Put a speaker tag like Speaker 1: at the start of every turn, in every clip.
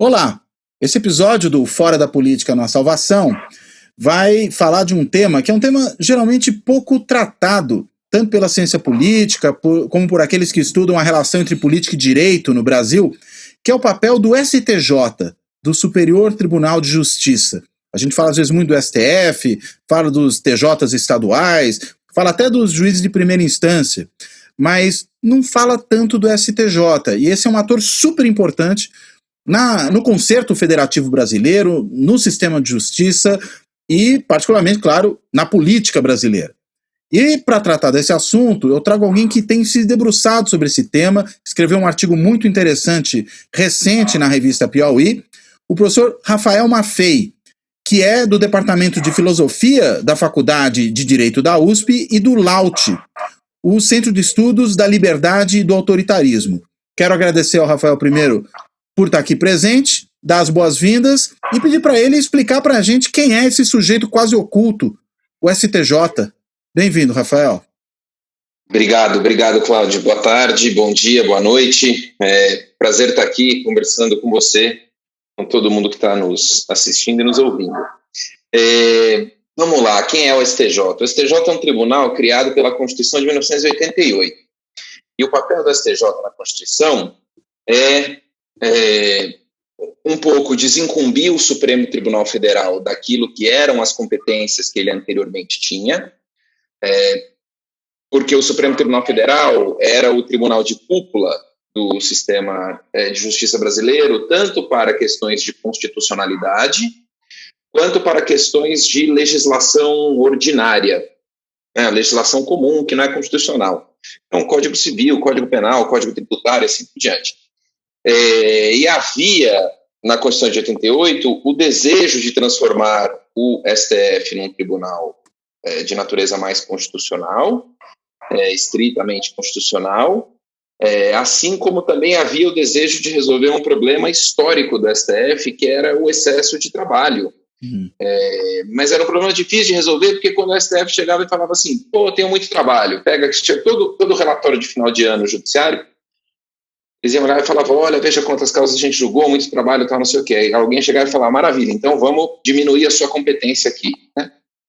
Speaker 1: Olá, esse episódio do Fora da Política na Salvação vai falar de um tema que é um tema geralmente pouco tratado, tanto pela ciência política como por aqueles que estudam a relação entre política e direito no Brasil, que é o papel do STJ, do Superior Tribunal de Justiça. A gente fala às vezes muito do STF, fala dos TJs estaduais, fala até dos juízes de primeira instância, mas não fala tanto do STJ, e esse é um ator super importante no concerto federativo brasileiro, no sistema de justiça e, particularmente, claro, na política brasileira. E, para tratar desse assunto, eu trago alguém que tem se debruçado sobre esse tema, escreveu um artigo muito interessante, recente, na revista Piauí, o professor Rafael Maffei, que é do Departamento de Filosofia da Faculdade de Direito da USP e do LAUT, o Centro de Estudos da Liberdade e do Autoritarismo. Quero agradecer ao Rafael primeiro por estar aqui presente, dar as boas-vindas e pedir para ele explicar para a gente quem é esse sujeito quase oculto, o STJ. Bem-vindo, Rafael.
Speaker 2: Obrigado, Cláudio. Boa tarde, bom dia, boa noite. Prazer estar aqui conversando com você, com todo mundo que está nos assistindo e nos ouvindo. Vamos lá, quem é o STJ? O STJ é um tribunal criado pela Constituição de 1988. E o papel do STJ na Constituição é um pouco desincumbir o Supremo Tribunal Federal daquilo que eram as competências que ele anteriormente tinha, porque o Supremo Tribunal Federal era o tribunal de cúpula do sistema de justiça brasileiro, tanto para questões de constitucionalidade, quanto para questões de legislação ordinária, legislação comum, que não é constitucional. Então, Código Civil, Código Penal, Código Tributário, assim por diante. E havia, na Constituição de 88, o desejo de transformar o STF num tribunal de natureza mais constitucional, estritamente constitucional, assim como também havia o desejo de resolver um problema histórico do STF, que era o excesso de trabalho. Mas era um problema difícil de resolver, porque quando o STF chegava e falava assim, tenho muito trabalho, pega todo o relatório de final de ano judiciário, eles iam olhar e falavam, olha, veja quantas causas a gente julgou, muito trabalho, tal, não sei o quê. Aí alguém chegava e falava, maravilha, então vamos diminuir a sua competência aqui.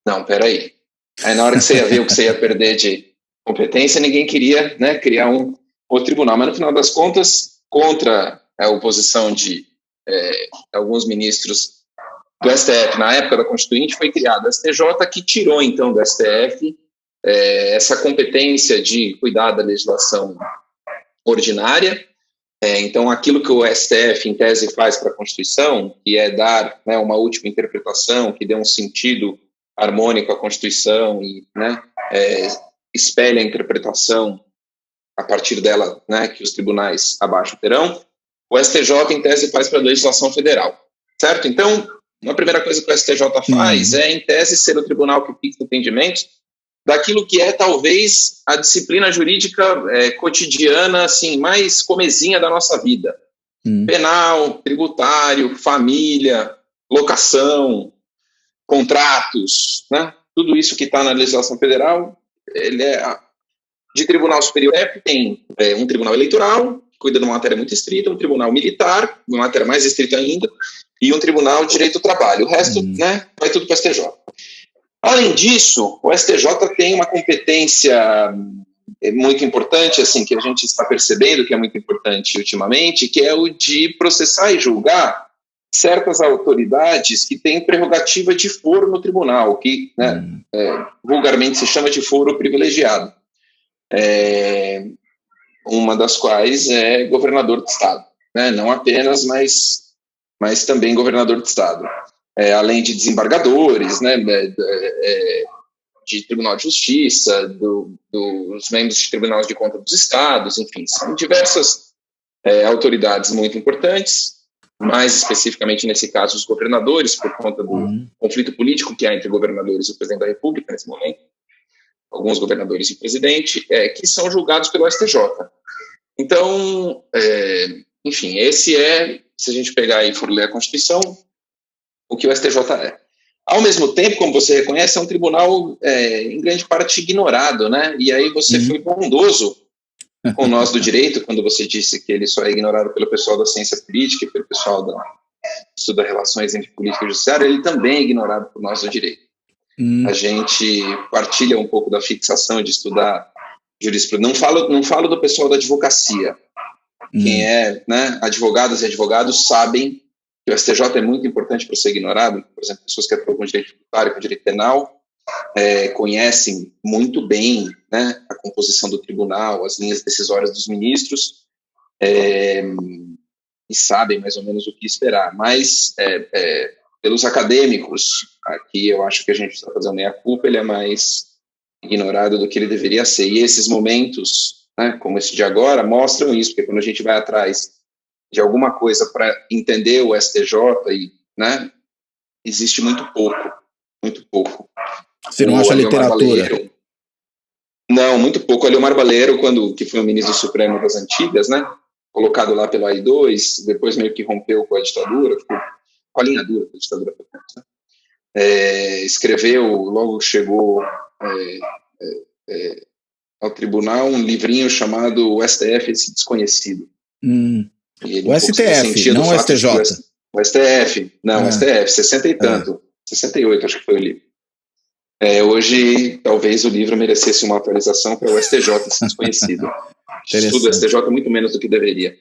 Speaker 2: Não, peraí. Aí na hora que você ia ver o que você ia perder de competência, ninguém queria criar um outro tribunal. Mas no final das contas, contra a oposição de alguns ministros do STF, na época da Constituinte, foi criado o STJ, que tirou então do STF essa competência de cuidar da legislação ordinária. Então, aquilo que o STF, em tese, faz para a Constituição, que é dar uma última interpretação, que dê um sentido harmônico à Constituição e espelha a interpretação a partir dela que os tribunais abaixo terão, o STJ, em tese, faz para a legislação federal. Certo? Então, uma primeira coisa que o STJ faz é, em tese, ser o tribunal que fixa entendimentos daquilo que é, talvez, a disciplina jurídica cotidiana, assim, mais comezinha da nossa vida. Penal, tributário, família, locação, contratos, tudo isso que está na legislação federal, ele é de tribunal superior. Tem um tribunal eleitoral, que cuida de uma matéria muito estrita, um tribunal militar, uma matéria mais estrita ainda, e um tribunal de direito do trabalho. O resto, vai tudo para o STJ. Além disso, o STJ tem uma competência muito importante, assim, que a gente está percebendo que é muito importante ultimamente, que é o de processar e julgar certas autoridades que têm prerrogativa de foro no tribunal, que vulgarmente se chama de foro privilegiado. Uma das quais é governador de estado, não apenas, mas também governador de estado. Além de desembargadores, de Tribunal de Justiça, dos membros de Tribunal de Contas dos Estados, enfim, são diversas autoridades muito importantes, mais especificamente nesse caso os governadores, por conta do conflito político que há entre governadores e o presidente da República nesse momento, alguns governadores e o presidente, que são julgados pelo STJ. Então, enfim, esse se a gente pegar e for ler a Constituição, o que o STJ é. Ao mesmo tempo, como você reconhece, é um tribunal em grande parte ignorado, E aí você foi bondoso com nós do direito, quando você disse que ele só é ignorado pelo pessoal da ciência política e pelo pessoal estuda relações entre política e judiciário, ele também é ignorado por nós do direito. A gente partilha um pouco da fixação de estudar jurisprudência. Não falo do pessoal da advocacia. Quem é, né, advogadas e advogados sabem que o STJ é muito importante para ser ignorado. Por exemplo, pessoas que atuam com direito tributário, com direito penal, conhecem muito bem, né, a composição do tribunal, as linhas decisórias dos ministros, e sabem mais ou menos o que esperar. Mas, pelos acadêmicos, aqui eu acho que a gente precisa fazer uma meia-culpa, ele é mais ignorado do que ele deveria ser. E esses momentos, né, como esse de agora, mostram isso, porque quando a gente vai atrás de alguma coisa para entender o STJ, né, existe muito pouco.
Speaker 1: Você não acha literatura?
Speaker 2: Não, muito pouco. O Aliomar Baleiro, que foi o ministro supremo das antigas, né, colocado lá pelo AI-2, depois meio que rompeu com a ditadura, ficou com a linha dura da ditadura, né, escreveu, logo chegou ao tribunal, um livrinho chamado O STF, esse desconhecido.
Speaker 1: O STF, não o STJ.
Speaker 2: O STF, não, o STF, 60 e tanto, 68 acho que foi o livro. Hoje, talvez o livro merecesse uma atualização para o STJ, esse desconhecido. Estudo o STJ muito menos do que deveria.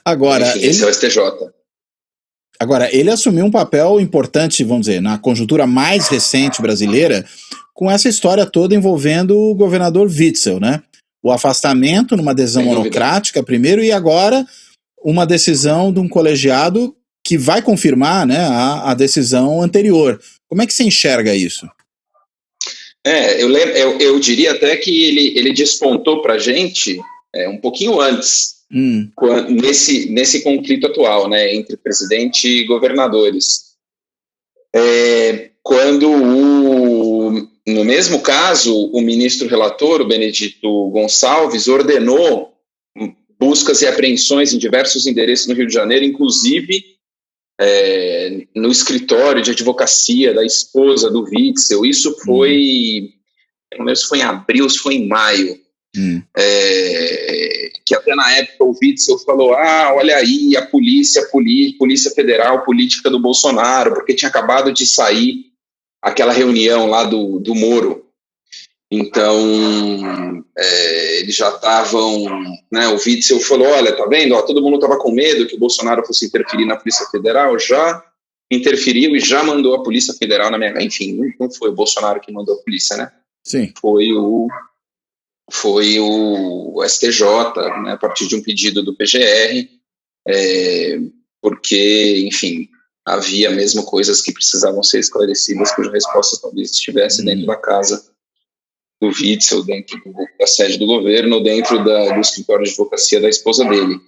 Speaker 1: Agora,
Speaker 2: esse é o STJ.
Speaker 1: Agora, ele assumiu um papel importante, vamos dizer, na conjuntura mais recente brasileira, com essa história toda envolvendo o governador Witzel, né? O afastamento numa decisão monocrática primeiro, e agora uma decisão de um colegiado que vai confirmar, né, a decisão anterior. Como é que você enxerga isso?
Speaker 2: Eu diria até que ele despontou para a gente um pouquinho antes, nesse conflito atual, né, entre presidente e governadores. Quando, no mesmo caso, o ministro relator, o Benedito Gonçalves, ordenou buscas e apreensões em diversos endereços no Rio de Janeiro, inclusive no escritório de advocacia da esposa do Witzel. Isso foi, não lembro se foi em abril, se foi em maio, que até na época o Witzel falou, olha aí, a Polícia Federal, política do Bolsonaro, porque tinha acabado de sair aquela reunião lá do Moro. Então, eles já estavam, né, o Witzel falou, olha, tá vendo, todo mundo estava com medo que o Bolsonaro fosse interferir na Polícia Federal, já interferiu e já mandou a Polícia Federal na minha... Enfim, não foi o Bolsonaro que mandou a polícia, né?
Speaker 1: Sim.
Speaker 2: Foi o STJ, né, a partir de um pedido do PGR, porque, enfim, havia mesmo coisas que precisavam ser esclarecidas, cuja resposta talvez estivesse dentro da casa do Witzel, dentro da sede do governo, dentro do escritório de advocacia da esposa dele.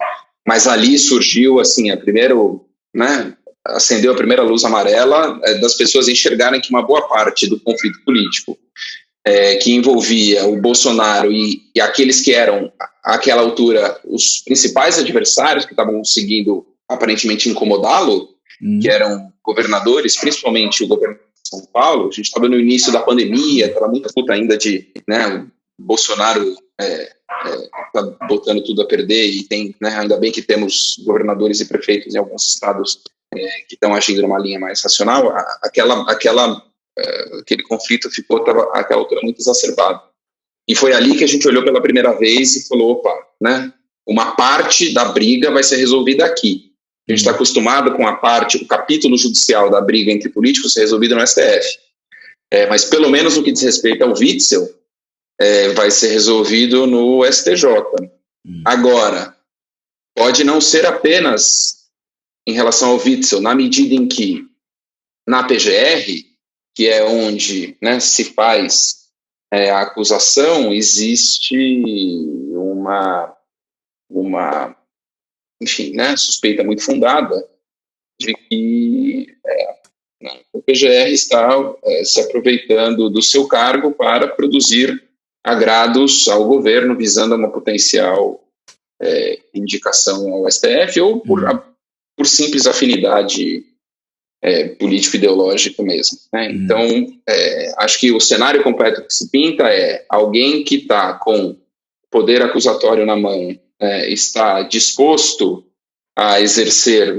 Speaker 2: Mas ali surgiu, assim, acendeu a primeira luz amarela das pessoas enxergarem que uma boa parte do conflito político que envolvia o Bolsonaro e aqueles que eram, àquela altura, os principais adversários que estavam conseguindo aparentemente incomodá-lo, que eram governadores, principalmente o governador de São Paulo. A gente estava no início da pandemia, estava muita puta ainda de, né, o Bolsonaro está botando tudo a perder, e tem, né, ainda bem que temos governadores e prefeitos em alguns estados que estão agindo numa linha mais racional. Aquele conflito estava àquela altura muito exacerbado. E foi ali que a gente olhou pela primeira vez e falou, opa, né, uma parte da briga vai ser resolvida aqui. A gente está acostumado com o capítulo judicial da briga entre políticos ser resolvido no STF. Mas pelo menos no que diz respeito ao Witzel, vai ser resolvido no STJ. Agora, pode não ser apenas em relação ao Witzel, na medida em que na PGR, que é onde, né, se faz a acusação, existe uma enfim, né, suspeita muito fundada de que o PGR está se aproveitando do seu cargo para produzir agrados ao governo, visando uma potencial indicação ao STF, ou por simples afinidade político-ideológica mesmo, né? Então, acho que o cenário completo que se pinta é alguém que está com poder acusatório na mão, está disposto a exercer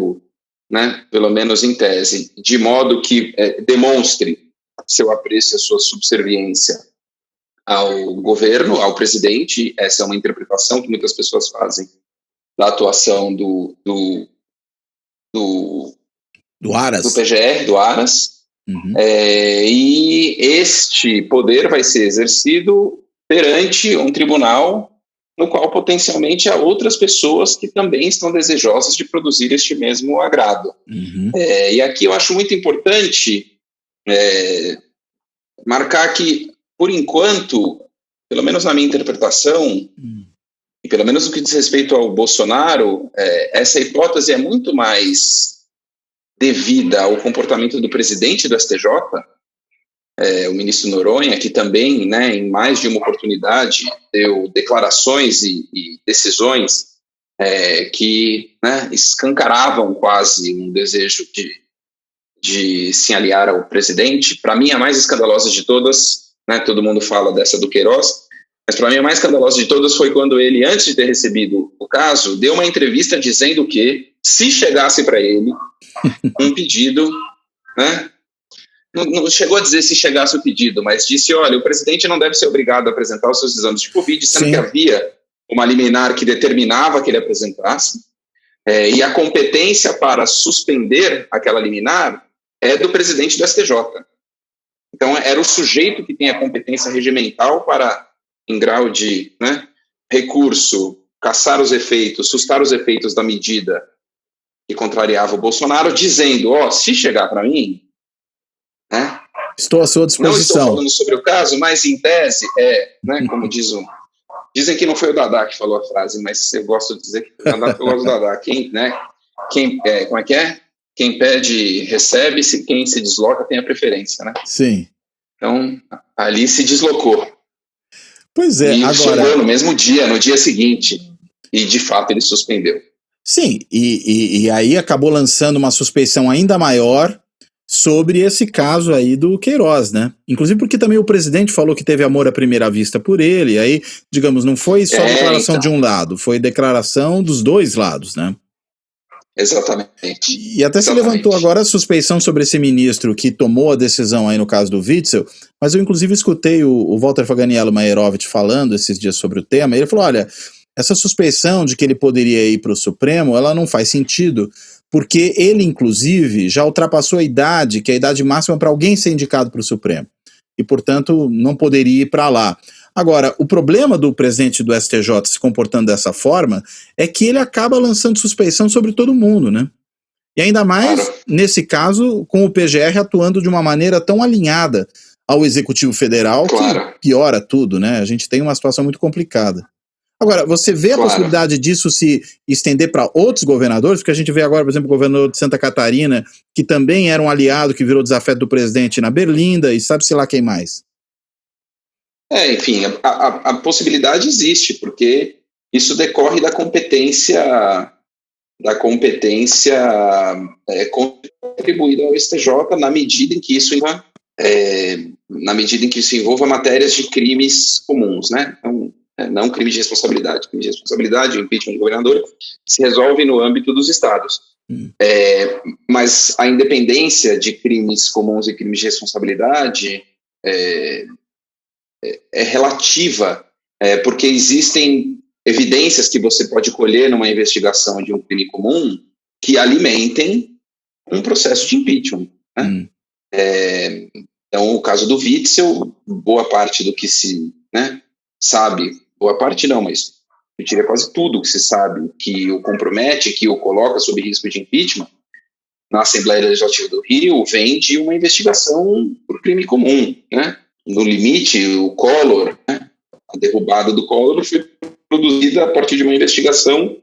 Speaker 2: né, pelo menos em tese, de modo que demonstre seu apreço e a sua subserviência ao governo, ao presidente. Essa é uma interpretação que muitas pessoas fazem da atuação do
Speaker 1: Aras.
Speaker 2: Do PGR, do Aras.
Speaker 1: Uhum.
Speaker 2: E este poder vai ser exercido perante um tribunal no qual potencialmente há outras pessoas que também estão desejosas de produzir este mesmo agrado.
Speaker 1: Uhum.
Speaker 2: E aqui eu acho muito importante marcar que, por enquanto, pelo menos na minha interpretação, e pelo menos no que diz respeito ao Bolsonaro, essa hipótese é muito mais devida ao comportamento do presidente do STJ, o ministro Noronha, que também, né, em mais de uma oportunidade, deu declarações e decisões que, né, escancaravam quase um desejo de se aliar ao presidente. Para mim, a mais escandalosa de todas, né, todo mundo fala dessa do Queiroz, mas para mim a mais escandalosa de todas foi quando ele, antes de ter recebido o caso, deu uma entrevista dizendo que, se chegasse para ele um pedido, né, não chegou a dizer se chegasse o pedido, mas disse, olha, o presidente não deve ser obrigado a apresentar os seus exames de Covid, sendo
Speaker 1: Sim.
Speaker 2: que havia uma liminar que determinava que ele apresentasse, e a competência para suspender aquela liminar é do presidente do STJ. Então, era o sujeito que tem a competência regimental para, em grau de, né, recurso, caçar os efeitos, sustar os efeitos da medida que contrariava o Bolsonaro, dizendo, se chegar para mim, né,
Speaker 1: estou à sua disposição.
Speaker 2: Não estou falando sobre o caso, mas em tese, né, como dizem que não foi o Dadá que falou a frase, mas eu gosto de dizer que foi o Dadá, eu gosto do Dadá. Como é que é? Quem pede, recebe, quem se desloca tem a preferência, né?
Speaker 1: Sim.
Speaker 2: Então, ali se deslocou.
Speaker 1: Pois é,
Speaker 2: e
Speaker 1: agora...
Speaker 2: chegou no mesmo dia, no dia seguinte, e de fato ele suspendeu.
Speaker 1: Sim, e aí acabou lançando uma suspeição ainda maior sobre esse caso aí do Queiroz, né? Inclusive porque também o presidente falou que teve amor à primeira vista por ele, aí, digamos, não foi só declaração de um lado, foi declaração dos dois lados, né?
Speaker 2: Exatamente.
Speaker 1: E até se levantou agora a suspeição sobre esse ministro que tomou a decisão aí no caso do Witzel, mas eu inclusive escutei o Walter Faganiello Maierovitch falando esses dias sobre o tema, e ele falou, olha, essa suspeição de que ele poderia ir para o Supremo, ela não faz sentido, porque ele, inclusive, já ultrapassou a idade, que é a idade máxima para alguém ser indicado para o Supremo, e, portanto, não poderia ir para lá. Agora, o problema do presidente do STJ se comportando dessa forma é que ele acaba lançando suspeição sobre todo mundo, né? E ainda mais, nesse caso, com o PGR atuando de uma maneira tão alinhada ao Executivo Federal, que piora tudo, né? A gente tem uma situação muito complicada. Agora, você vê a possibilidade disso se estender para outros governadores? Porque a gente vê agora, por exemplo, o governador de Santa Catarina, que também era um aliado que virou desafeto do presidente na Berlinda, e sabe-se lá quem mais.
Speaker 2: Enfim, a possibilidade existe, porque isso decorre da competência contribuída ao STJ na medida em que isso envolva matérias de crimes comuns, né? Então, não crime de responsabilidade. Crime de responsabilidade, o impeachment do governador, se resolve no âmbito dos estados. Mas a independência de crimes comuns e crimes de responsabilidade é relativa, porque existem evidências que você pode colher numa investigação de um crime comum que alimentem um processo de impeachment, né? Então, o caso do Witzel, boa parte do que se, né, sabe, boa parte não, mas eu diria quase tudo que se sabe que o compromete, que o coloca sob risco de impeachment, na Assembleia Legislativa do Rio, vem de uma investigação por crime comum, né? No limite, o Collor, né, a derrubada do Collor foi produzida a partir de uma investigação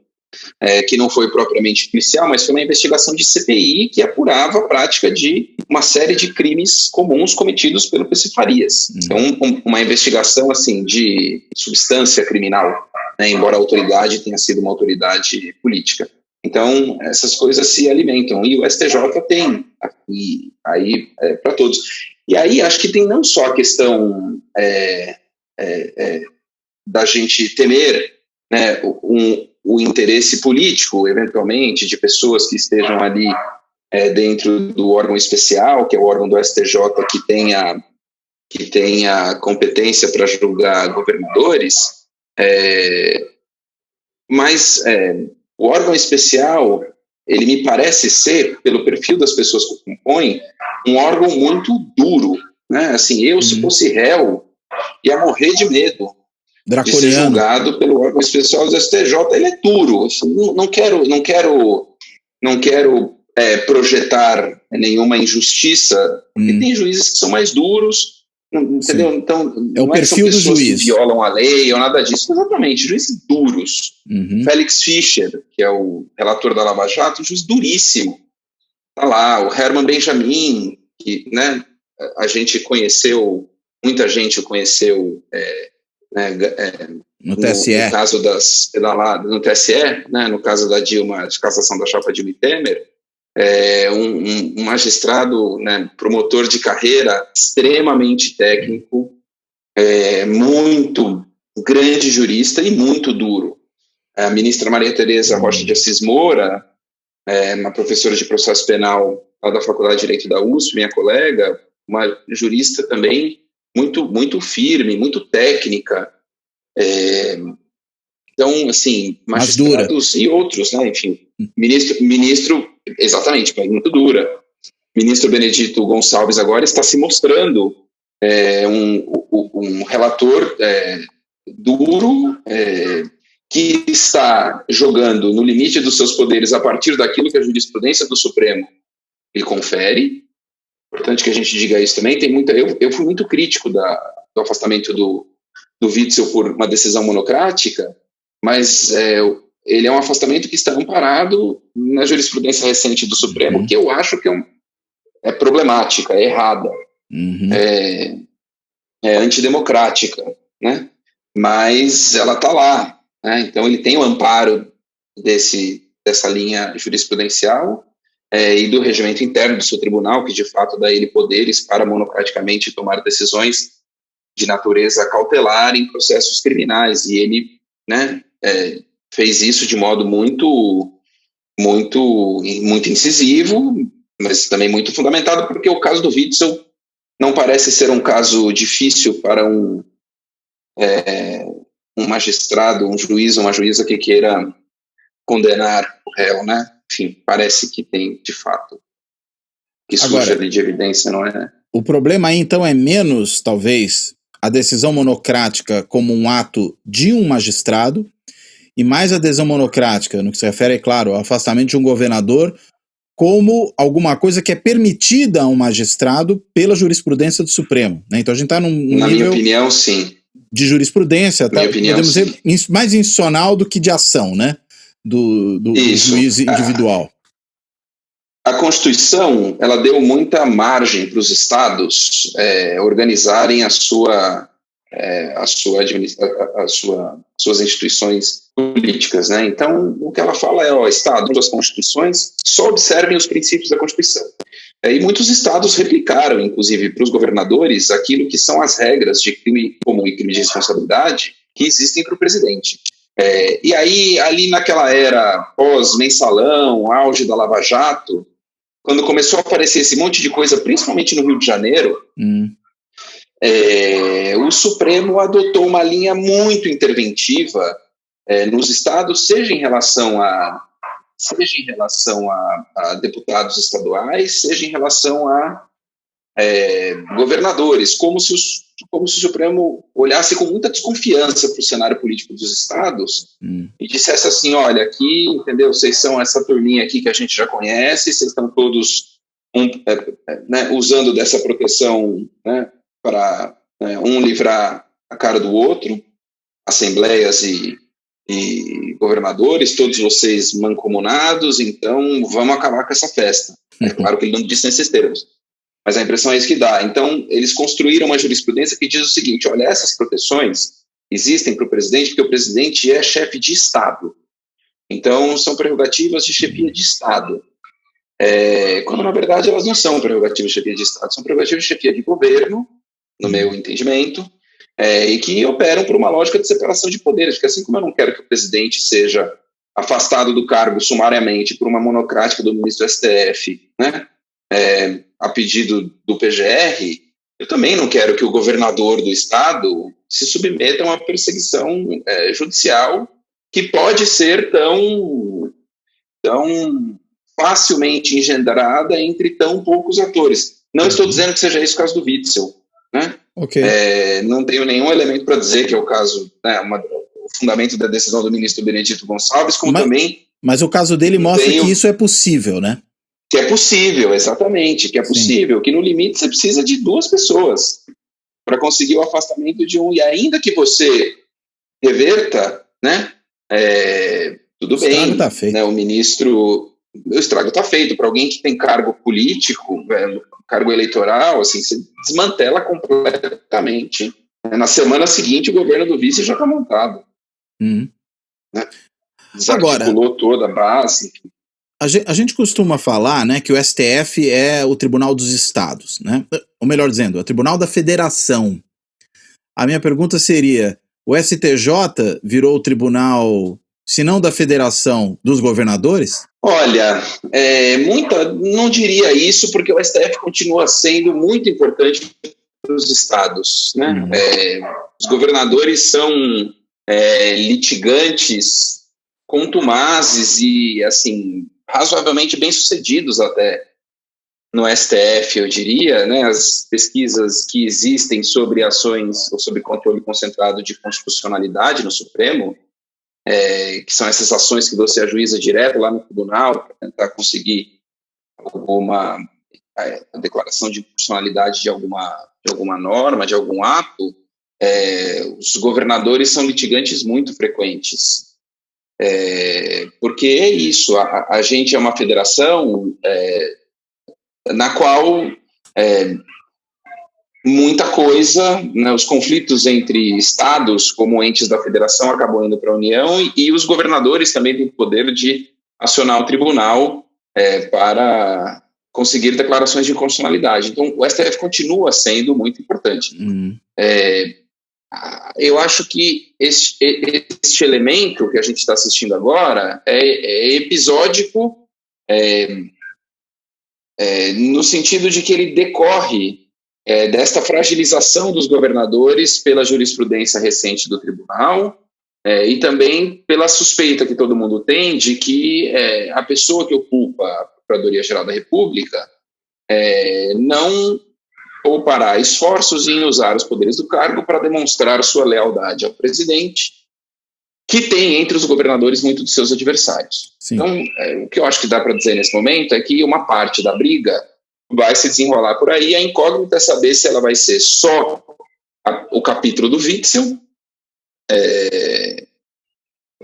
Speaker 2: que não foi propriamente policial, mas foi uma investigação de CPI que apurava a prática de uma série de crimes comuns cometidos pelo PC Farias. Então, uma investigação assim, de substância criminal, né, embora a autoridade tenha sido uma autoridade política. Então, essas coisas se alimentam, e o STJ tem, e aí para todos. E aí acho que tem não só a questão da gente temer, né, o interesse político, eventualmente, de pessoas que estejam ali dentro do órgão especial, que é o órgão do STJ, que tem a competência para julgar governadores, mas o órgão especial, ele me parece ser, pelo perfil das pessoas que o compõem, um órgão muito duro, né? Assim, se fosse réu, ia morrer de medo de ser julgado pelo órgão especial do STJ. Ele é duro. Assim, não quero projetar nenhuma injustiça, porque tem juízes que são mais duros, entendeu?
Speaker 1: Sim.
Speaker 2: Então,
Speaker 1: é o perfil do juiz.
Speaker 2: Que violam a lei ou nada disso. Exatamente, juízes duros. Félix Fischer, que é o relator da Lava Jato, um juiz duríssimo. Tá lá, o Herman Benjamin, que, né, muita gente conheceu
Speaker 1: no TSE.
Speaker 2: No caso no TSE, né, no caso da Dilma, de cassação da chapa Dilma e Temer, um magistrado, né, promotor de carreira extremamente técnico, muito grande jurista e muito duro. A ministra Maria Tereza Rocha de Assis Moura, uma professora de processo penal lá da Faculdade de Direito da USP, minha colega, uma jurista também muito, muito firme, muito técnica. Então, assim, magistrados e outros, né? Enfim, ministro, exatamente, mas muito dura. Ministro Benedito Gonçalves agora está se mostrando um relator duro, que está jogando no limite dos seus poderes a partir daquilo que a jurisprudência do Supremo lhe confere. Importante que a gente diga isso também. Eu fui muito crítico do afastamento do Witzel por uma decisão monocrática, mas ele é um afastamento que está amparado na jurisprudência recente do Supremo, que eu acho que é problemática, é errada, é antidemocrática, né? Mas ela está lá. Então, ele tem o amparo dessa linha jurisprudencial e do regimento interno do seu tribunal, que de fato dá a ele poderes para monocraticamente tomar decisões de natureza cautelar em processos criminais. E ele, né, fez isso de modo muito, muito, muito incisivo, mas também muito fundamentado, porque o caso do Witzel não parece ser um caso difícil para um magistrado, um juiz ou uma juíza que queira condenar o réu, né? Enfim, parece que tem, de fato, que surge ali de evidência, não é?
Speaker 1: O problema aí, então, é menos, talvez, a decisão monocrática como um ato de um magistrado e mais a adesão monocrática, no que se refere, é claro, ao afastamento de um governador, como alguma coisa que é permitida a um magistrado pela jurisprudência do Supremo, né? Então a gente está num nível...
Speaker 2: Na minha opinião, sim.
Speaker 1: De jurisprudência, tá? Podemos dizer, mais institucional do que de ação, né? Do juiz individual.
Speaker 2: A Constituição, ela deu muita margem para os estados organizarem suas instituições políticas, né? Então, o que ela fala é, Estado, as constituições só observem os princípios da Constituição. E muitos estados replicaram, inclusive, para os governadores, aquilo que são as regras de crime comum e crime de responsabilidade que existem para o presidente. E aí, ali naquela era pós-mensalão, auge da Lava Jato, quando começou a aparecer esse monte de coisa, principalmente no Rio de Janeiro, o Supremo adotou uma linha muito interventiva nos estados, seja em relação a deputados estaduais, seja em relação a governadores, como se o Supremo olhasse com muita desconfiança para o cenário político dos estados e dissesse assim, olha, aqui, entendeu, vocês são essa turminha aqui que a gente já conhece, vocês estão todos usando dessa proteção, né, para um livrar a cara do outro, assembleias e governadores, todos vocês mancomunados, então vamos acabar com essa festa. É claro que ele não disse nesses termos, mas a impressão é isso que dá. Então, eles construíram uma jurisprudência que diz o seguinte, olha, essas proteções existem para o presidente porque o presidente é chefe de Estado. Então, são prerrogativas de chefia de Estado. Quando, na verdade, elas não são prerrogativas de chefia de Estado, são prerrogativas de chefia de governo, no meu entendimento, e que operam por uma lógica de separação de poderes, porque assim como eu não quero que o presidente seja afastado do cargo sumariamente por uma monocrática do ministro do STF, né, a pedido do PGR, eu também não quero que o governador do estado se submeta a uma perseguição judicial que pode ser tão facilmente engendrada entre tão poucos atores. Não estou dizendo que seja esse o caso do Witzel, né?
Speaker 1: Okay.
Speaker 2: Não tenho nenhum elemento para dizer que é o caso, né, o fundamento da decisão do ministro Benedito Gonçalves,
Speaker 1: mas o caso dele mostra que isso é possível, né?
Speaker 2: Que é possível, exatamente, que é possível, que no limite você precisa de 2 pessoas para conseguir o afastamento de um, e ainda que você reverta, né, tudo bem. O estrago está feito. Né, o estrago está feito. Para alguém que tem cargo político, cargo eleitoral, assim, você desmantela completamente. Na semana seguinte, o governo do vice já está montado. Né? Desarticulou toda a base.
Speaker 1: A gente costuma falar, né, que o STF é o Tribunal dos Estados, né? Ou melhor dizendo, é o Tribunal da Federação. A minha pergunta seria, o STJ virou o tribunal, se não da Federação, dos governadores?
Speaker 2: Olha, não diria isso, porque o STF continua sendo muito importante para os estados, né? Os governadores são litigantes contumazes e, assim, razoavelmente bem-sucedidos até no STF, eu diria, né? As pesquisas que existem sobre ações ou sobre controle concentrado de constitucionalidade no Supremo, que são essas ações que você ajuiza direto lá no tribunal para tentar conseguir alguma declaração de constitucionalidade de alguma norma, de algum ato, os governadores são litigantes muito frequentes. Porque é isso, a gente é uma federação na qual muita coisa, né, os conflitos entre estados como entes da federação acabam indo para a União e os governadores também têm o poder de acionar o tribunal para conseguir declarações de inconstitucionalidade. Então, o STF continua sendo muito importante. Eu acho que este elemento que a gente está assistindo agora é episódico no sentido de que ele decorre desta fragilização dos governadores pela jurisprudência recente do tribunal e também pela suspeita que todo mundo tem de que a pessoa que ocupa a Procuradoria-Geral da República não poupará esforços em usar os poderes do cargo para demonstrar sua lealdade ao presidente, que tem entre os governadores muito de seus adversários. Sim. Então, o que eu acho que dá para dizer nesse momento é que uma parte da briga vai se desenrolar por aí. A incógnita é saber se ela vai ser só o capítulo do Witzel,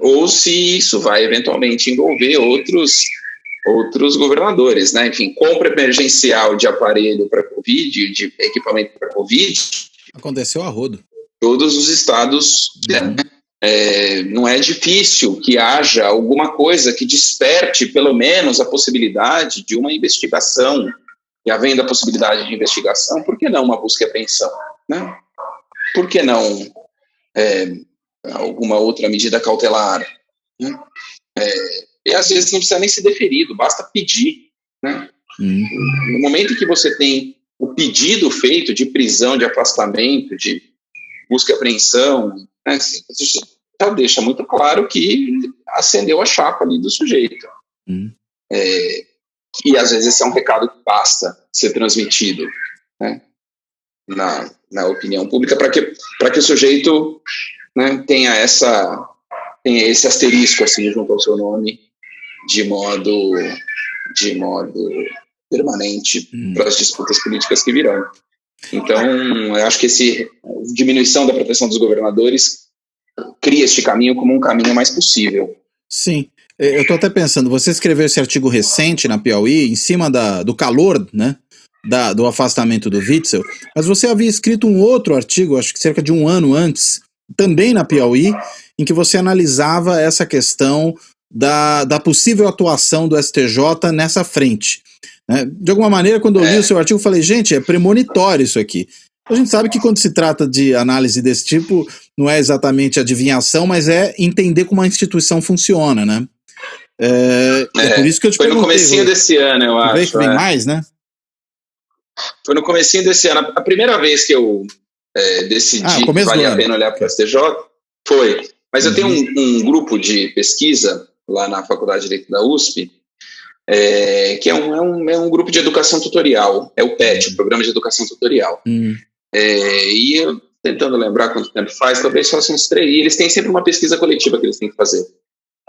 Speaker 2: ou se isso vai eventualmente envolver outros governadores, né? Enfim, compra emergencial de aparelho para Covid, de equipamento para Covid.
Speaker 1: Aconteceu a rodo.
Speaker 2: Todos os estados, não é difícil que haja alguma coisa que desperte pelo menos a possibilidade de uma investigação. E havendo a possibilidade de investigação, por que não uma busca e apreensão? Né? Por que não alguma outra medida cautelar? Né? E às vezes não precisa nem ser deferido, basta pedir. Né? No momento em que você tem o pedido feito de prisão, de afastamento, de busca e apreensão, né, já deixa muito claro que acendeu a chapa ali do sujeito. E às vezes esse é um recado que basta ser transmitido, né, na opinião pública para que o sujeito, né, tenha esse asterisco assim, junto ao seu nome de modo permanente para as disputas políticas que virão. Então, eu acho que essa diminuição da proteção dos governadores cria este caminho como um caminho mais possível.
Speaker 1: Sim. Eu estou até pensando, você escreveu esse artigo recente na Piauí, em cima do calor, né, do afastamento do Witzel, mas você havia escrito um outro artigo, acho que cerca de um ano antes, também na Piauí, em que você analisava essa questão da possível atuação do STJ nessa frente. Né? De alguma maneira, quando eu li o seu artigo, eu falei, gente, é premonitório isso aqui. A gente sabe que quando se trata de análise desse tipo, não é exatamente adivinhação, mas é entender como a instituição funciona, né? É por isso que eu te
Speaker 2: foi
Speaker 1: perguntei.
Speaker 2: No comecinho desse ano, eu acho.
Speaker 1: Que vem mais, né?
Speaker 2: Foi no comecinho desse ano. A primeira vez que eu decidi que valia a pena olhar para o STJ foi. Mas eu tenho um grupo de pesquisa lá na Faculdade de Direito da USP, que é um grupo de educação tutorial. É o PET, o Programa de Educação Tutorial. E eu, tentando lembrar quanto tempo faz, talvez fosse uns 3. E eles têm sempre uma pesquisa coletiva que eles têm que fazer.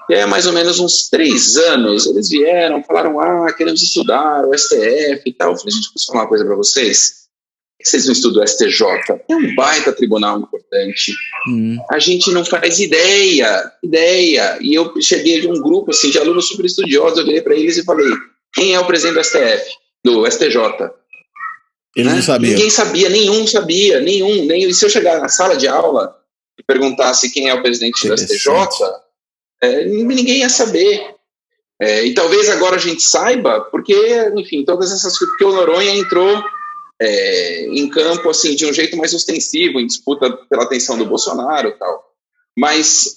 Speaker 2: E mais ou menos uns 3 anos, eles vieram, falaram, queremos estudar o STF e tal. Eu falei, gente, posso falar uma coisa para vocês? Por que vocês não estudam o STJ? É um baita tribunal importante. A gente não faz ideia. E eu cheguei de um grupo assim, de alunos super estudiosos, eu virei para eles e falei, quem é o presidente do STF? Do STJ?
Speaker 1: Eles não sabiam.
Speaker 2: Ninguém sabia, nenhum sabia, nenhum. E se eu chegar na sala de aula e perguntasse quem é o presidente do STJ... ninguém ia saber. E talvez agora a gente saiba, porque, enfim, todas essas coisas, porque o Noronha entrou em campo assim, de um jeito mais ostensivo, em disputa pela atenção do Bolsonaro e tal. Mas,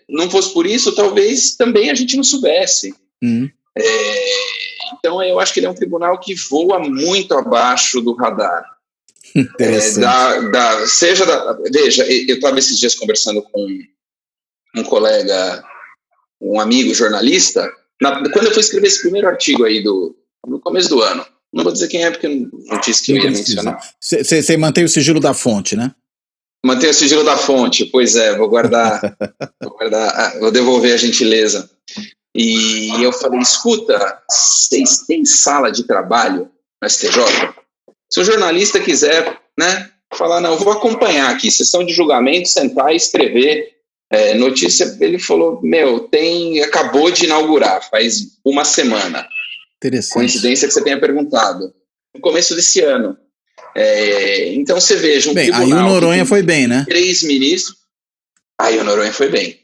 Speaker 2: não fosse por isso, talvez também a gente não soubesse. Então, eu acho que ele é um tribunal que voa muito abaixo do radar. Veja, eu estava esses dias conversando com um colega, um amigo jornalista, quando eu fui escrever esse primeiro artigo aí no começo do ano. Não vou dizer quem é, porque não disse que eu ia mencionar.
Speaker 1: Você mantém o sigilo da fonte, né?
Speaker 2: Mantém o sigilo da fonte, pois vou guardar, vou devolver a gentileza. E eu falei, escuta, vocês têm sala de trabalho no STJ? Se o jornalista quiser, né, falar, não, eu vou acompanhar aqui, sessão de julgamento, sentar e escrever notícia, ele falou, acabou de inaugurar, faz uma semana.
Speaker 1: Interessante.
Speaker 2: Coincidência que você tenha perguntado. No começo desse ano. Então você veja tribunal...
Speaker 1: Aí o Noronha foi bem, né?
Speaker 2: 3 ministros. Aí o Noronha foi bem.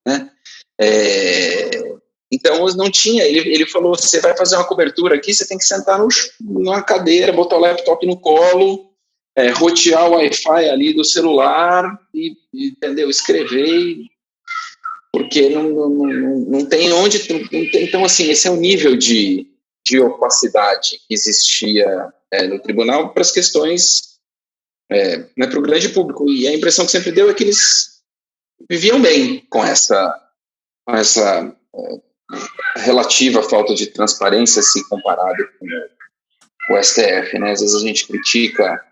Speaker 2: Né? Então não tinha... Ele falou, você vai fazer uma cobertura aqui, você tem que sentar numa cadeira, botar o laptop no colo, rotear o Wi-Fi ali do celular e entendeu? Escrever, porque não tem onde... Então, assim, esse é o nível de opacidade que existia no tribunal para as questões, né, para o grande público. E a impressão que sempre deu é que eles viviam bem com essa relativa falta de transparência se comparado com o STF, né? Às vezes a gente critica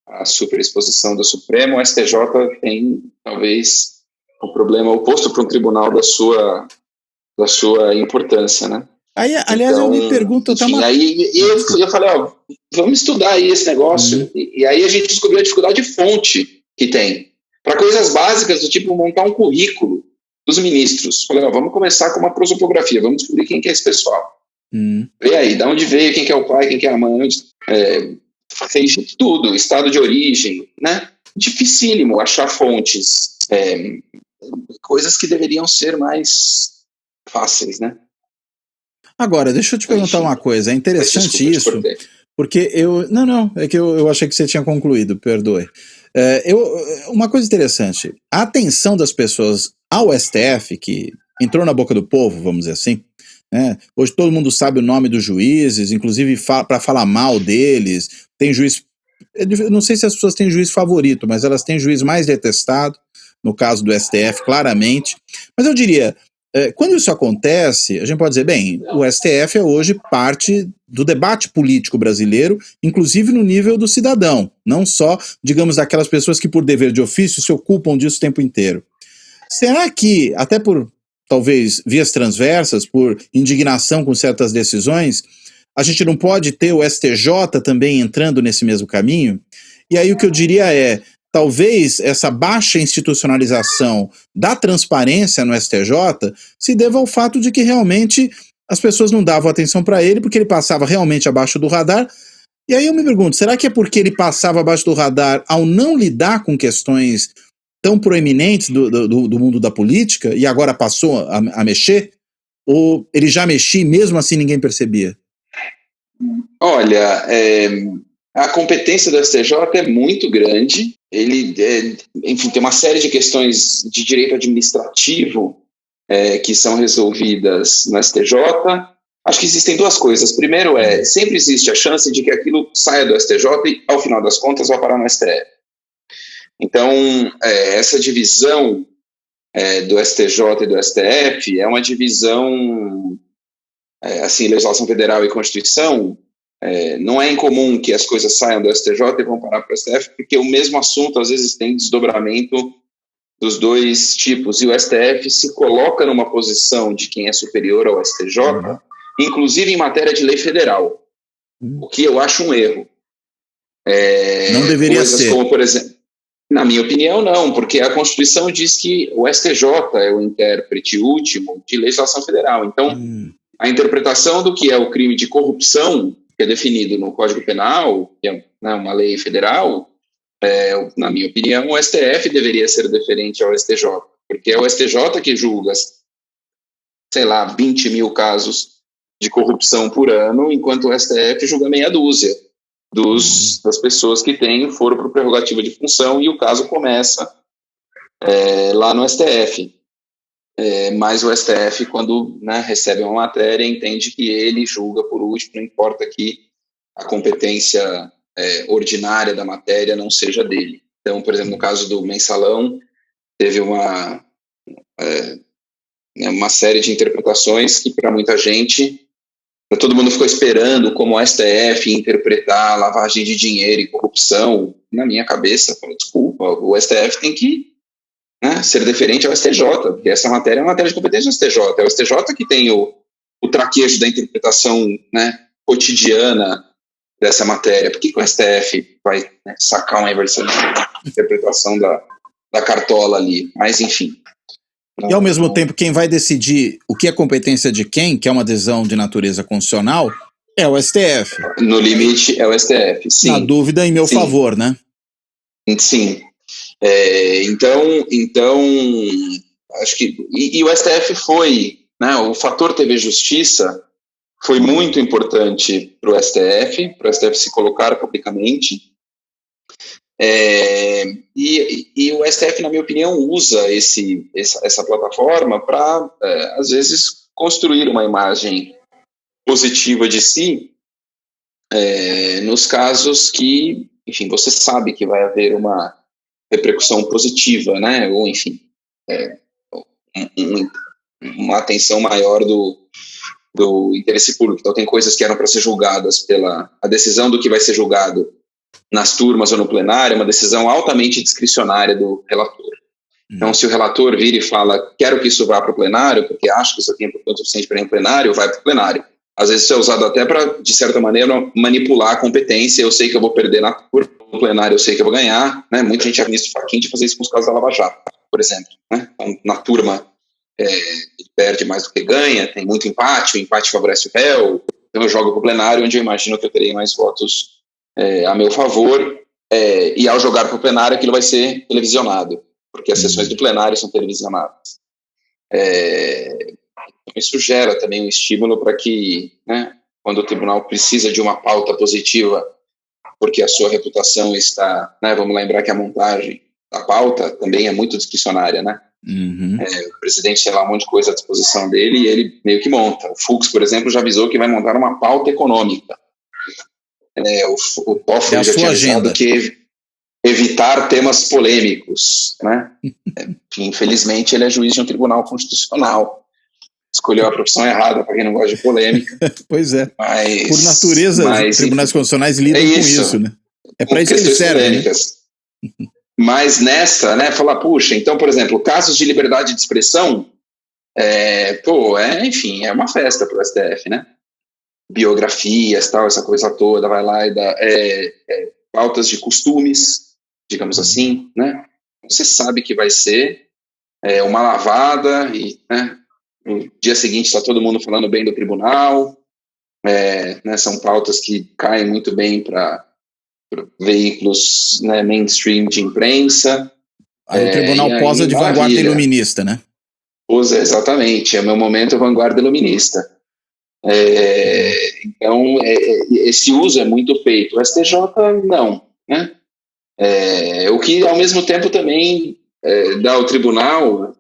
Speaker 2: a superexposição do Supremo, o STJ tem, talvez, o problema oposto para um tribunal da sua importância, né?
Speaker 1: Aí, aliás, então, eu me pergunto...
Speaker 2: Aí eu falei, vamos estudar aí esse negócio, e aí a gente descobriu a dificuldade de fonte que tem, para coisas básicas do tipo montar um currículo dos ministros. Falei, vamos começar com uma prosopografia, vamos descobrir quem que é esse pessoal. Vê aí, de onde veio, quem que é o pai, quem que é a mãe, fez de tudo, estado de origem, né? Dificílimo achar fontes, coisas que deveriam ser mais fáceis, né?
Speaker 1: Agora, deixa eu te perguntar uma coisa, é interessante isso, porque é que eu achei que você tinha concluído, perdoe. Uma coisa interessante, a atenção das pessoas ao STF, que entrou na boca do povo, vamos dizer assim, né? Hoje todo mundo sabe o nome dos juízes, inclusive para falar mal deles, tem juiz, eu não sei se as pessoas têm juiz favorito, mas elas têm juiz mais detestado, no caso do STF, claramente, mas eu diria... quando isso acontece, a gente pode dizer, bem, o STF é hoje parte do debate político brasileiro, inclusive no nível do cidadão, não só, digamos, daquelas pessoas que por dever de ofício se ocupam disso o tempo inteiro. Será que, até por, talvez, vias transversas, por indignação com certas decisões, a gente não pode ter o STJ também entrando nesse mesmo caminho? E aí o que eu diria talvez essa baixa institucionalização da transparência no STJ se deva ao fato de que realmente as pessoas não davam atenção para ele, porque ele passava realmente abaixo do radar. E aí eu me pergunto, será que é porque ele passava abaixo do radar ao não lidar com questões tão proeminentes do mundo da política e agora passou a mexer? Ou ele já mexia e mesmo assim ninguém percebia?
Speaker 2: Olha, a competência do STJ é muito grande. Ele, enfim, tem uma série de questões de direito administrativo que são resolvidas no STJ. Acho que existem duas coisas. Primeiro sempre existe a chance de que aquilo saia do STJ e, ao final das contas, vai parar no STF. Então, essa divisão do STJ e do STF é uma divisão, assim, legislação federal e Constituição. Não é incomum que as coisas saiam do STJ e vão parar para o STF, porque o mesmo assunto, às vezes, tem desdobramento dos dois tipos, e o STF se coloca numa posição de quem é superior ao STJ, inclusive em matéria de lei federal, o que eu acho um erro.
Speaker 1: Não deveria ser.
Speaker 2: Como, por exemplo, na minha opinião, não, porque a Constituição diz que o STJ é o intérprete último de legislação federal. Então, a interpretação do que é o crime de corrupção, que é definido no Código Penal, que é uma lei federal, na minha opinião, o STF deveria ser deferente ao STJ, porque é o STJ que julga, sei lá, 20 mil casos de corrupção por ano, enquanto o STF julga meia dúzia das pessoas que têm foro por prerrogativa de função, e o caso começa lá no STF. Mas o STF, quando recebe uma matéria, entende que ele julga por último, não importa que a competência ordinária da matéria não seja dele. Então, por exemplo, no caso do mensalão, teve uma série de interpretações que, para muita gente, todo mundo ficou esperando como o STF interpretar lavagem de dinheiro e corrupção. Na minha cabeça, falou, desculpa, o STF tem que ser deferente ao STJ, porque essa matéria é uma matéria de competência do STJ. É o STJ que tem o traquejo da interpretação cotidiana dessa matéria. Por que o STF vai sacar uma inversão de interpretação da cartola ali? Mas, enfim.
Speaker 1: E, ao mesmo tempo, quem vai decidir o que é competência de quem, que é uma decisão de natureza constitucional, é o STF.
Speaker 2: No limite, é o STF, sim.
Speaker 1: Na dúvida, em meu favor, né?
Speaker 2: Sim. Então, acho que... E o STF foi... o fator TV Justiça foi muito importante para o STF se colocar publicamente. E o STF, na minha opinião, usa essa plataforma para, às vezes, construir uma imagem positiva de si, nos casos que, enfim, você sabe que vai haver uma repercussão positiva, ou, enfim, uma atenção maior do interesse público. Então, tem coisas que eram para ser julgadas a decisão do que vai ser julgado nas turmas ou no plenário, é uma decisão altamente discricionária do relator. Então, se o relator vira e fala, quero que isso vá para o plenário, porque acho que isso aqui é importante o suficiente para ir no plenário, vai para o plenário. Às vezes isso é usado até para, de certa maneira, manipular a competência. Eu sei que eu vou perder na turma, no plenário eu sei que eu vou ganhar. Muita gente é ministro faquinha de fazer isso com os casos da Lava Jato, por exemplo. Então, na turma, ele perde mais do que ganha, tem muito empate, o empate favorece o réu, então eu jogo para o plenário, onde eu imagino que eu terei mais votos a meu favor, e ao jogar para o plenário aquilo vai ser televisionado, porque as sessões do plenário são televisionadas. Isso gera também um estímulo para que, quando o tribunal precisa de uma pauta positiva, porque a sua reputação está... vamos lembrar que a montagem da pauta também é muito discricionária, o presidente tem lá um monte de coisa à disposição dele e ele meio que monta. O Fux, por exemplo, já avisou que vai montar uma pauta econômica. O Toffoli já tinha avisado que evitar temas polêmicos, Infelizmente, ele é juiz de um tribunal constitucional. Escolheu a profissão errada, para quem não gosta de polêmica.
Speaker 1: Pois é.
Speaker 2: Mas,
Speaker 1: por natureza, os tribunais constitucionais lidam com isso, É para isso que eles servem.
Speaker 2: Mas nessa, falar, puxa, então, por exemplo, casos de liberdade de expressão, enfim, é uma festa para o STF, Biografias, tal, essa coisa toda, vai lá e dá pautas de costumes, digamos assim, Você sabe que vai ser uma lavada e, no dia seguinte está todo mundo falando bem do tribunal, são pautas que caem muito bem para veículos mainstream de imprensa.
Speaker 1: Aí o tribunal posa de vanguarda iluminista,
Speaker 2: Posa, exatamente, é o meu momento vanguarda iluminista. Então, esse uso é muito feito. O STJ, não. O que, ao mesmo tempo, também dá ao tribunal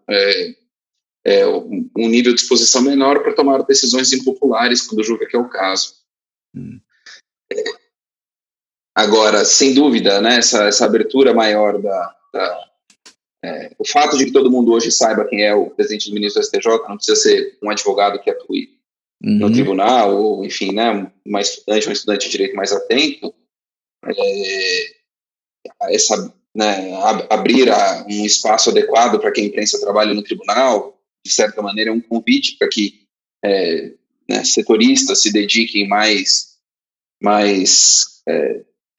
Speaker 2: um nível de exposição menor para tomar decisões impopulares quando julga que é o caso. Agora, sem dúvida, né, essa abertura maior o fato de que todo mundo hoje saiba quem é o presidente do ministro do STJ, não precisa ser um advogado que atue no tribunal, ou, enfim, né, um estudante de direito mais atento, abrir um espaço adequado para que a imprensa trabalhe no tribunal, de certa maneira, é um convite para que setoristas se dediquem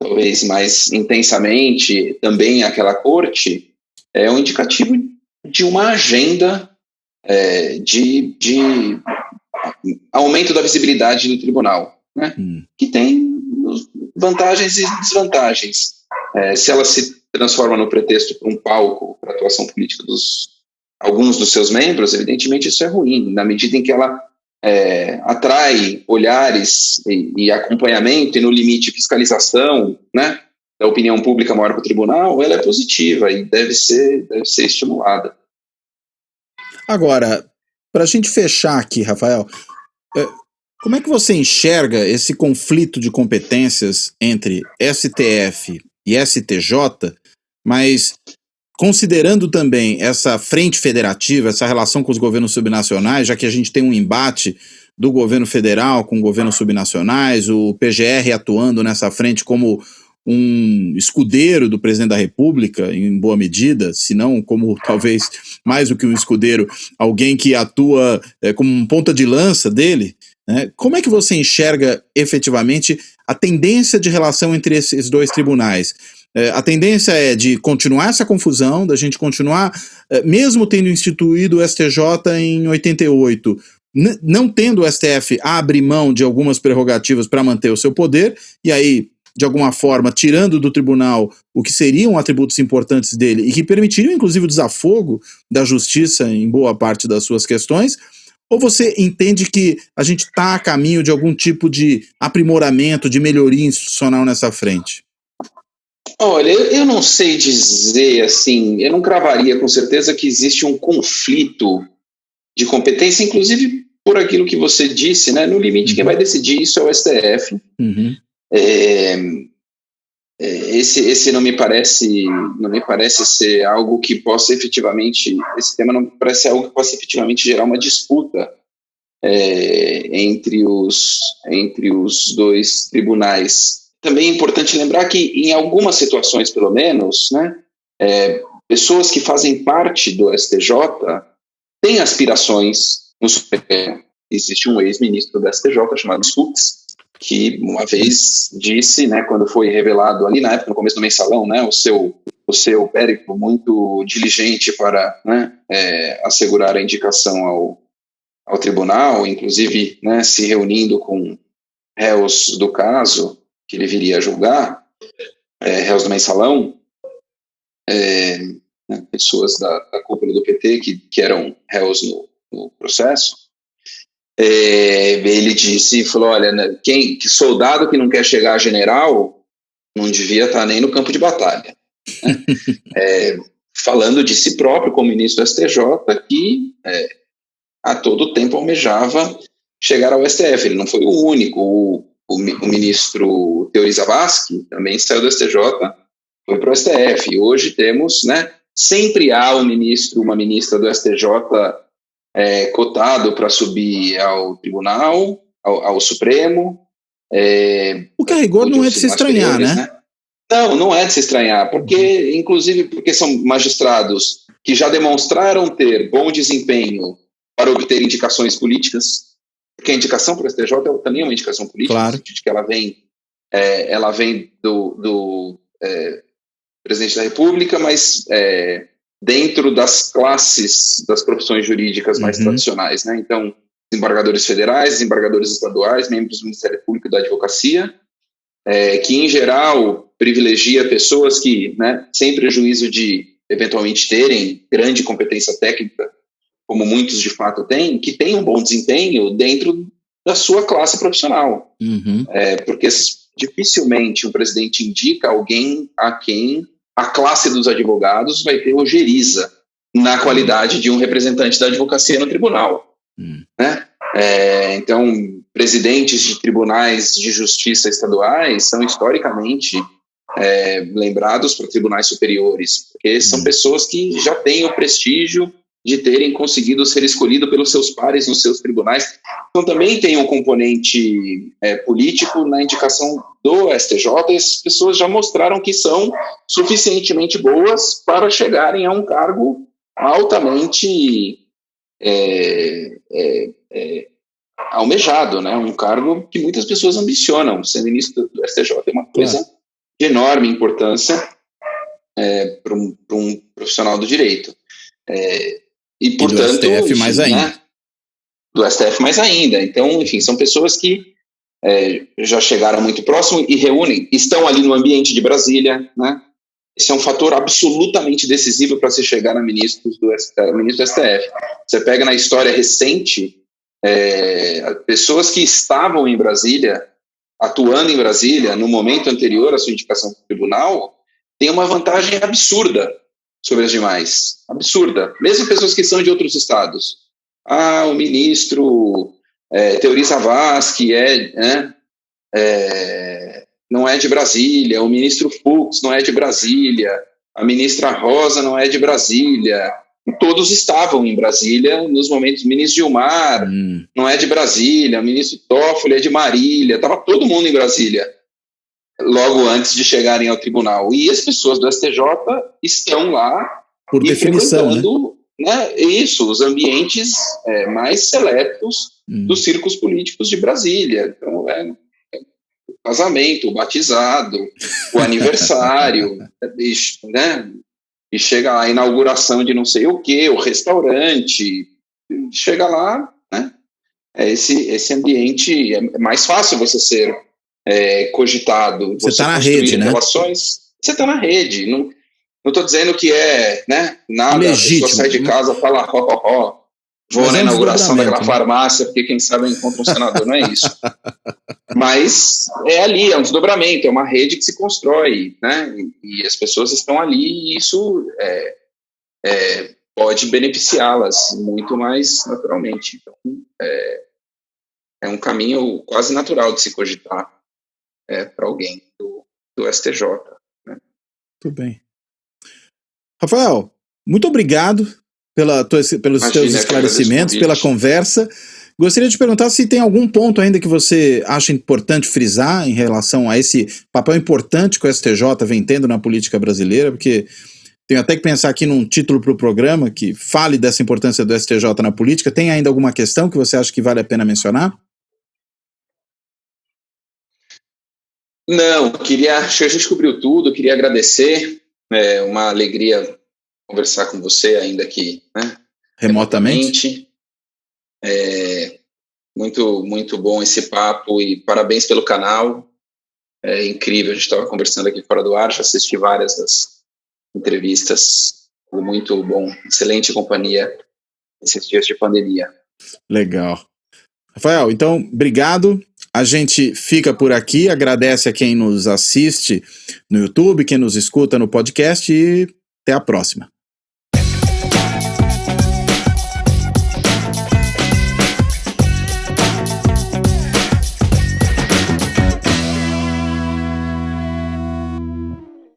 Speaker 2: talvez mais intensamente também àquela corte, é um indicativo de uma agenda de aumento da visibilidade do tribunal, né? Que tem vantagens e desvantagens. Se ela se transforma no pretexto para um palco para a atuação política alguns dos seus membros, evidentemente isso é ruim, na medida em que ela atrai olhares e acompanhamento e, no limite, fiscalização, né, da opinião pública maior para o tribunal, ela é positiva e deve ser estimulada.
Speaker 1: Agora, para a gente fechar aqui, Rafael, como é que você enxerga esse conflito de competências entre STF e STJ, mas considerando também essa frente federativa, essa relação com os governos subnacionais, já que a gente tem um embate do governo federal com governos subnacionais, o PGR atuando nessa frente como um escudeiro do presidente da República, em boa medida, se não como talvez mais do que um escudeiro, alguém que atua como um ponta de lança dele, né? Como é que você enxerga efetivamente a tendência de relação entre esses dois tribunais? A tendência é de continuar essa confusão, da gente continuar, mesmo tendo instituído o STJ em 88, não tendo o STF abrir mão de algumas prerrogativas para manter o seu poder, e aí, de alguma forma, tirando do tribunal o que seriam atributos importantes dele e que permitiriam, inclusive, o desafogo da justiça em boa parte das suas questões, ou você entende que a gente está a caminho de algum tipo de aprimoramento, de melhoria institucional nessa frente?
Speaker 2: Olha, eu não sei dizer assim, eu não cravaria com certeza que existe um conflito de competência, inclusive por aquilo que você disse, né? No limite, quem vai decidir isso é o STF. Esse não me parece ser algo que possa efetivamente, esse tema não me parece algo que possa efetivamente gerar uma disputa entre os dois tribunais. Também é importante lembrar que, em algumas situações, pelo menos, né, pessoas que fazem parte do STJ têm aspirações no Supremo. Existe um ex-ministro do STJ chamado Fux, que uma vez disse, né, quando foi revelado ali na época, no começo do mensalão, né, o seu périplo muito diligente para, né, assegurar a indicação ao tribunal, inclusive, né, se reunindo com réus do caso que ele viria a julgar, réus do mensalão, né, pessoas da cúpula do PT que eram réus no processo. Ele falou, olha, né, que soldado que não quer chegar a general não devia estar nem no campo de batalha. Né? Falando de si próprio como ministro do STJ, que a todo tempo almejava chegar ao STF. Ele não foi o único. O ministro Teori Zavascki também saiu do STJ, foi para o STF. E hoje temos, né, sempre há uma ministra do STJ cotado para subir ao tribunal, ao Supremo.
Speaker 1: O que a rigor não é de se estranhar, né?
Speaker 2: Não é de se estranhar, inclusive porque são magistrados que já demonstraram ter bom desempenho para obter indicações políticas, porque a indicação para o STJ também é uma indicação política, claro, no sentido de que ela vem do presidente da República, mas dentro das classes das profissões jurídicas mais tradicionais, né? Então, desembargadores federais, desembargadores estaduais, membros do Ministério Público e da Advocacia, que em geral privilegia pessoas que, né, sem prejuízo de eventualmente terem grande competência técnica, como muitos de fato têm, que têm um bom desempenho dentro da sua classe profissional. Porque dificilmente um presidente indica alguém a quem a classe dos advogados vai ter ojeriza na qualidade de um representante da advocacia no tribunal. Né? Então, presidentes de tribunais de justiça estaduais são historicamente lembrados por tribunais superiores, porque são pessoas que já têm o prestígio de terem conseguido ser escolhido pelos seus pares nos seus tribunais. Então também tem um componente político na indicação do STJ, e as pessoas já mostraram que são suficientemente boas para chegarem a um cargo altamente almejado, né? Um cargo que muitas pessoas ambicionam. Ser ministro do STJ é uma coisa de enorme importância para um profissional do direito. E, portanto,
Speaker 1: do STF mais ainda.
Speaker 2: Né, do STF mais ainda. Então, enfim, são pessoas que já chegaram muito próximo e estão ali no ambiente de Brasília, né? Esse é um fator absolutamente decisivo para se chegar a ministro do STF. Você pega na história recente, pessoas que estavam em Brasília, atuando em Brasília, no momento anterior à sua indicação para o tribunal, têm uma vantagem absurda sobre as demais. Absurda. Mesmo pessoas que são de outros estados. O ministro Teori Zavascki não é de Brasília, o ministro Fux não é de Brasília, a ministra Rosa não é de Brasília. Todos estavam em Brasília nos momentos. O ministro Gilmar não é de Brasília, o ministro Toffoli é de Marília, estava todo mundo em Brasília logo antes de chegarem ao tribunal. E as pessoas do STJ estão lá
Speaker 1: por definição,
Speaker 2: né? Isso, os ambientes mais seletos dos círculos políticos de Brasília. Então, o casamento, o batizado, o aniversário, né? E chega lá a inauguração de não sei o quê, o restaurante, chega lá, né? Esse ambiente é mais fácil você ser cogitado.
Speaker 1: Você está na rede, né?
Speaker 2: Relações, você está na rede. Não estou dizendo que né? Nada,
Speaker 1: legítimo.
Speaker 2: A pessoa sai de casa e fala, vou na inauguração daquela farmácia, porque quem sabe eu encontro um senador, não é isso. Mas ali, é um desdobramento, é uma rede que se constrói, né? E as pessoas estão ali e isso pode beneficiá-las muito mais naturalmente. Então, é um caminho quase natural de se cogitar para alguém do STJ. Né?
Speaker 1: Muito bem. Rafael, muito obrigado pelos seus esclarecimentos, pela conversa. Gostaria de perguntar se tem algum ponto ainda que você acha importante frisar em relação a esse papel importante que o STJ vem tendo na política brasileira, porque tenho até que pensar aqui num título para o programa que fale dessa importância do STJ na política. Tem ainda alguma questão que você acha que vale a pena mencionar?
Speaker 2: Não, acho que a gente cobriu tudo, queria agradecer, uma alegria conversar com você ainda aqui, né?
Speaker 1: Remotamente.
Speaker 2: Muito, muito bom esse papo e parabéns pelo canal, é incrível, a gente estava conversando aqui fora do ar, já assisti várias das entrevistas, muito bom, excelente companhia nesses dias de pandemia.
Speaker 1: Legal. Rafael, então, obrigado. A gente fica por aqui, agradece a quem nos assiste no YouTube, quem nos escuta no podcast e até a próxima.